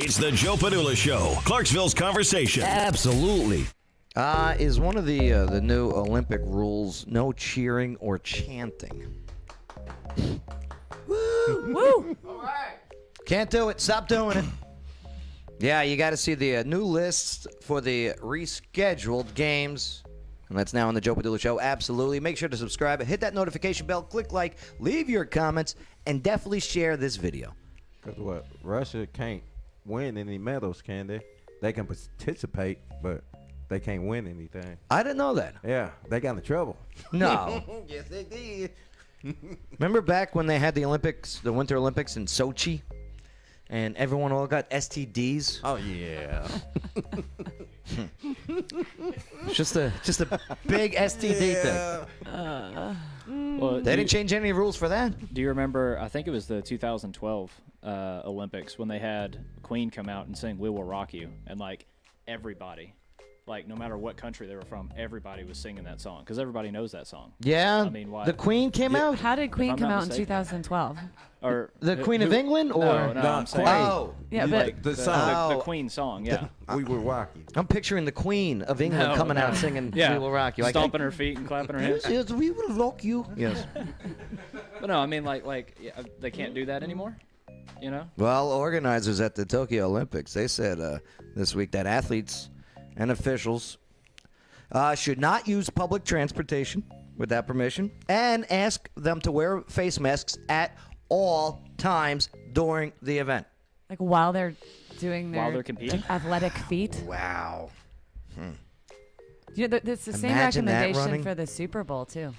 It's the Joe Padula Show, Clarksville's conversation. Absolutely. Is one of the new Olympic rules no cheering or chanting? Woo! Woo! All right. Can't do it. Stop doing it. Yeah, you got to see the new list for the rescheduled games. And that's now on the Joe Padula Show. Absolutely. Make sure to subscribe, hit that notification bell, click like, leave your comments, and definitely share this video. Because what? Russia can't win any medals, can they? They can participate, but they can't win anything. I didn't know that. Yeah, they got in trouble. No. Yes, they did. Remember back when they had the Olympics, the Winter Olympics in Sochi? And everyone all got STDs. Oh, yeah. Just a big STD thing. Well, They didn't change any rules for that. Do you remember, I think it was the 2012 Olympics when they had Queen come out and sing We Will Rock You, and like everybody, like no matter what country they were from, everybody was singing that song because everybody knows that song. Yeah. I mean, why? The Queen came out? How did Queen I'm come not out in mistaken. 2012? Or The Queen of England? Or No, I'm saying Oh. Yeah, You but like the song. the Queen song, yeah. We were walking. I'm picturing the Queen of England No, coming no. out singing Yeah, We Will Rock You. stomping her feet and clapping her hands. Yes, we will rock you. Yes. But no, I mean, yeah, they can't do that anymore. You know? Well, organizers at the Tokyo Olympics, they said this week that athletes and officials should not use public transportation without permission and ask them to wear face masks at all times during the event. like while they're doing their While they're competing? athletic feat. Wow. You know, it's the same Imagine that recommendation running. for the Super Bowl too.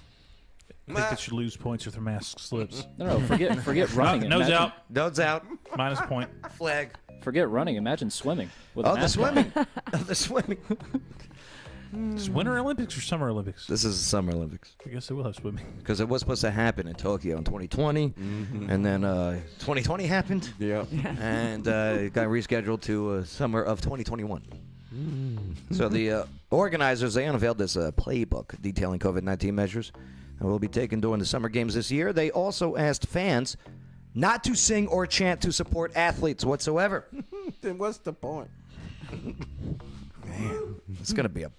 I think they should lose points if their mask slips. No, forget running. Nose Imagine- out, Nodes out. minus point. Flag. Forget running. Imagine swimming with a Oh, the mask on. swimming. The swimming. Is Winter Olympics or Summer Olympics? This is the Summer Olympics. I guess they will have swimming. Because it was supposed to happen in Tokyo in 2020, and then 2020 happened, Yeah. and it got rescheduled to summer of 2021. So the organizers, they unveiled this playbook detailing COVID-19 measures that will be taken during the summer games this year. They also asked fans not to sing or chant to support athletes whatsoever. Then what's the point? Man, it's going to be a...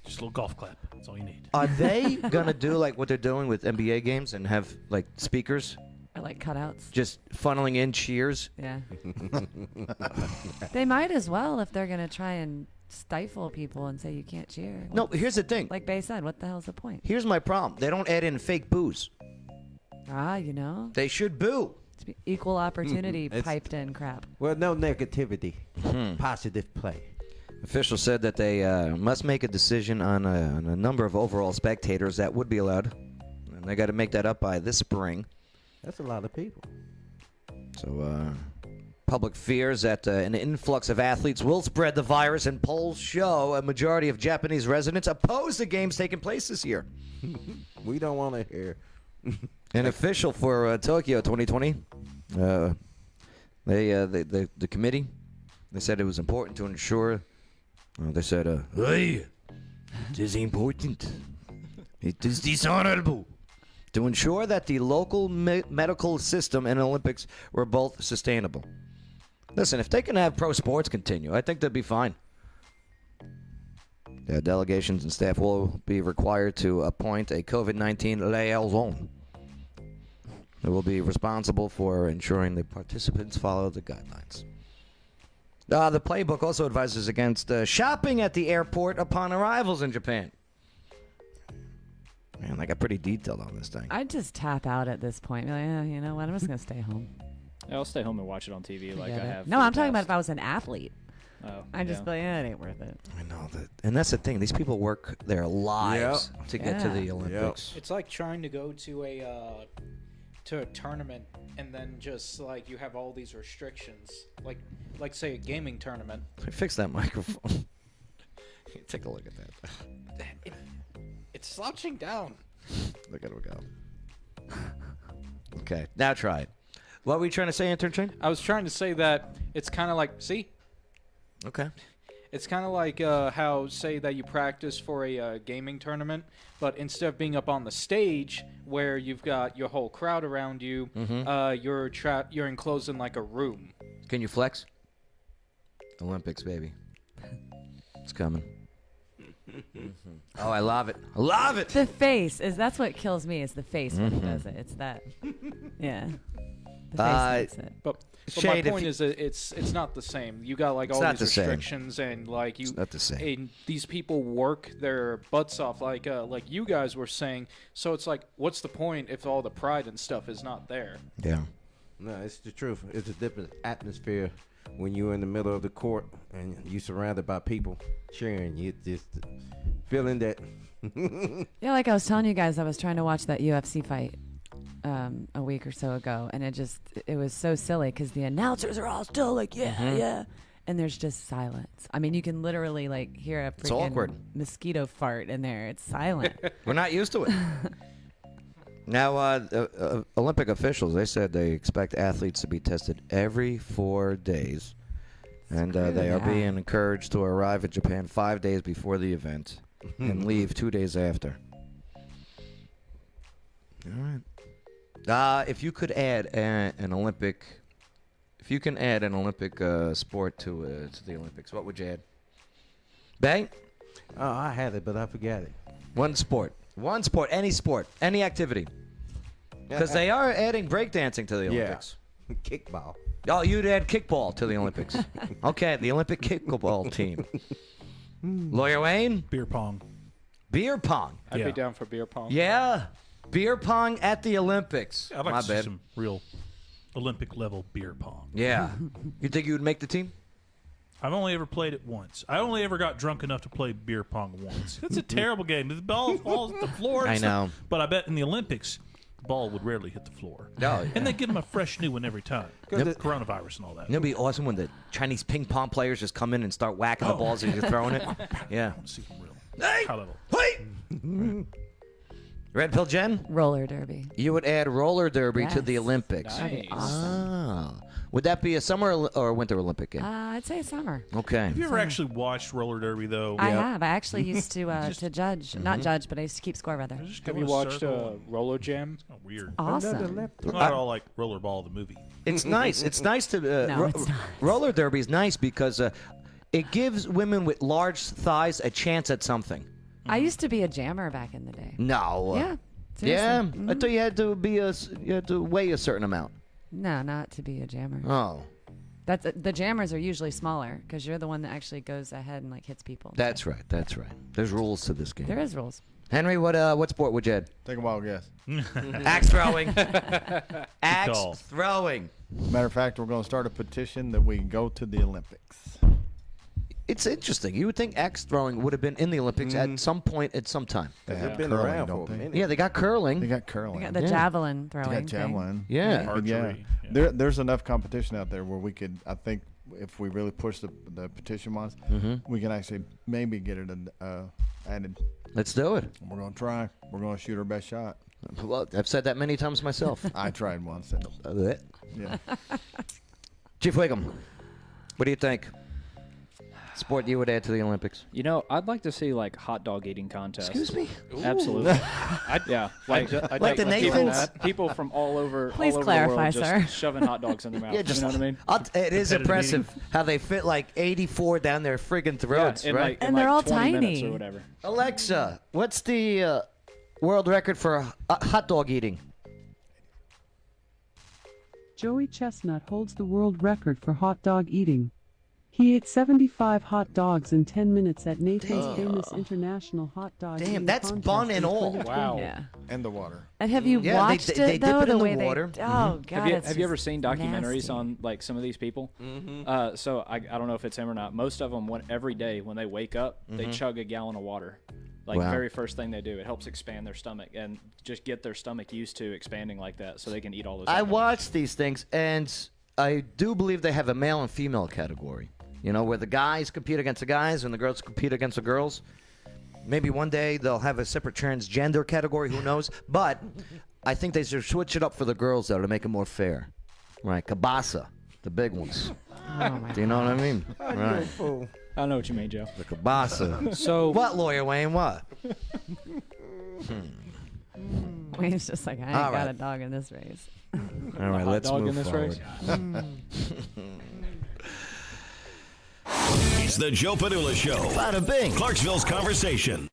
Just a little golf clap. That's all you need. Are they going to do like what they're doing with NBA games and have like speakers Or like cutouts. just funneling in cheers? Yeah. They might as well if they're gonna try and stifle people and say you can't cheer. No, here's the thing. Like Bay said, what the hell's the point? Here's my problem. They don't add in fake boos. You know, They should boo. it's equal opportunity It's- piped in crap. Well, no negativity. Positive play. Officials said that they must make a decision on a number of overall spectators that would be allowed. And they got to make that up by this spring. That's a lot of people. So, public fears that an influx of athletes will spread the virus, and polls show a majority of Japanese residents oppose the games taking place this year. We don't want to hear. An official for Tokyo 2020, the committee, they said it was important to ensure. They said, "Hey, it is important. It is dishonorable to ensure that the local medical system and Olympics were both sustainable." Listen, if they can have pro sports continue, I think they'll be fine. Delegations and staff will be required to appoint a COVID-19 liaison who will be responsible for ensuring the participants follow the guidelines. The playbook also advises against shopping at the airport upon arrivals in Japan. Man, I got pretty detailed on this thing. I'd just tap out at this point. Be like, you know what? I'm just gonna stay home. Yeah, I'll stay home and watch it on TV like I Forget it. have. No, for I'm the talking about past- if I was an athlete. Oh, I'd just yeah. be like, it ain't worth it. I know that, and that's the thing. These people work their lives to get to Yeah. the Olympics. It's like trying to go to a tournament and then just like you have all these restrictions, like say a gaming tournament. Fix that microphone. Take a look at that. It's slouching down. Look at it go. Okay, now try it. What were you trying to say, Intern Train? I was trying to say that it's kind of like Okay. it's kind of like how say that you practice for a gaming tournament, but instead of being up on the stage where you've got your whole crowd around you, you're enclosed in like a room. Can you flex? Olympics, baby. It's coming. Oh, I love it. I love it. The face that's what kills me is the face when he does it. It's that. Yeah. The face makes it. But Shade, my if point you- is that it's not the same. You got like all not these the same. restrictions and like you. It's not the same. And these people work their butts off, like you guys were saying. So it's like, what's the point if all the pride and stuff is not there? Yeah. No, it's the truth. It's a different atmosphere when you're in the middle of the court and you're surrounded by people cheering. You just feeling that. Yeah, like I was telling you guys, I was trying to watch that UFC fight a week or so ago, and it was so silly because the announcers are all still like, yeah, and there's just silence. I mean, you can literally like hear a It's awkward. freaking mosquito fart in there. It's silent. We're not used to it. Now, Olympic officials, they said they expect athletes to be tested every 4 days. And they are Yeah. being encouraged to arrive in Japan 5 days before the event and leave 2 days after. All right. If you could add an Olympic, sport to the Olympics, what would you add? Bang? Oh, I had it, but I forgot it. One sport, any activity. Because they are adding breakdancing to the Olympics. Kickball. Oh, you'd add kickball to the Olympics. Okay, the Olympic kickball team. Lawyer Wayne? Beer pong. Beer pong. I'd Yeah. be down for beer pong. Yeah. Beer pong at the Olympics. I'd like My to see bad. some real Olympic level beer pong. Yeah. You think you would make the team? I've only ever played it once. I only ever got drunk enough to play beer pong once. It's a terrible game. The ball falls at the floor. and I stuff. know. But I bet in the Olympics, the ball would rarely hit the floor. Oh, yeah. And they give them a fresh new one every time. Yep. Coronavirus and all that. It'd be awesome when the Chinese ping pong players just come in and start whacking the balls as you're throwing it. Yeah. I want to see some real Hey! high level. Hey! Red Pill Jen? Roller derby. You would add roller derby to the Yes. Olympics. Nice. Ah. Would that be a summer or winter Olympic game? I'd say summer. Okay. Have you ever actually watched roller derby though? I have. I actually used to judge, Mm-hmm. not judge, but I used to keep score rather. Just go Have in you a watched circle. Roller Jam? Oh, weird. Awesome. I'm not all like Rollerball the movie. It's nice. It's nice to No, it's not. roller derby is nice because it gives women with large thighs a chance at something. I used to be a jammer back in the day. No. Yeah. Yeah. Seriously. I thought you had to you had to weigh a certain amount. No, not to be a jammer. Oh, That's the jammers are usually smaller because you're the one that actually goes ahead and like hits people. that's right. That's right. There's rules to this game. There is rules. Henry, what sport would you add? Take a wild guess. Axe throwing. Axe call. throwing. Matter of fact, we're going to start a petition that we can go to the Olympics. It's interesting. You would think axe throwing would have been in the Olympics at some point at some time. They They've have been curling, around don't for a they? minute. Yeah, they got curling. They got curling. They got the Yeah. javelin They throwing. got javelin. Yeah. But yeah, Archery, there's enough competition out there where we could, I think, if we really push the petition ones, we can actually maybe get it added. Let's do it. We're going to try. We're going to shoot our best shot. Well, I've said that many times myself. I tried once. And, yeah. Chief Wiggum, what do you think? Sport you would add to the Olympics? You know, I'd like to see like hot dog eating contests. Excuse me? Absolutely. yeah, like Like the Nathans? people from all over, Please all over clarify, the world just sir. shoving hot dogs in their mouth. Yeah, just you know what I mean? It is Competitive impressive how they fit like 84 down their friggin' throats, in right? like, in And they're like all 20 minutes tiny. or whatever. Alexa, what's the world record for hot dog eating? Joey Chestnut holds the world record for hot dog eating. He ate 75 hot dogs in 10 minutes at Nathan's famous International Hot Dog Damn, Eating that's Contest bun in and all. 2020. Wow. Yeah. And the water. And have you Yeah, watched they it dip though? it in the way water. They, oh God, Have you, it's have you ever just seen documentaries nasty. on like some of these people? So I don't know if it's him or not. Most of them, every day when they wake up, they chug a gallon of water. Like Wow. very first thing they do, it helps expand their stomach and just get their stomach used to expanding like that, so they can eat all those. I hot dogs. watch these things, and I do believe they have a male and female category. You know, where the guys compete against the guys and the girls compete against the girls. Maybe one day they'll have a separate transgender category, who knows? But I think they should switch it up for the girls, though, to make it more fair. Right, Kabasa, the big ones. Oh my Do you know what I mean? You're a Right, fool. I know what you mean, Joe. the Kabasa. So What, Lawyer Wayne, what? Wayne's just like, I ain't All got right. a dog in this race. All right, hot let's dog move in this forward. race? It's the Joe Padula Show. Bada bing. Clarksville's conversation.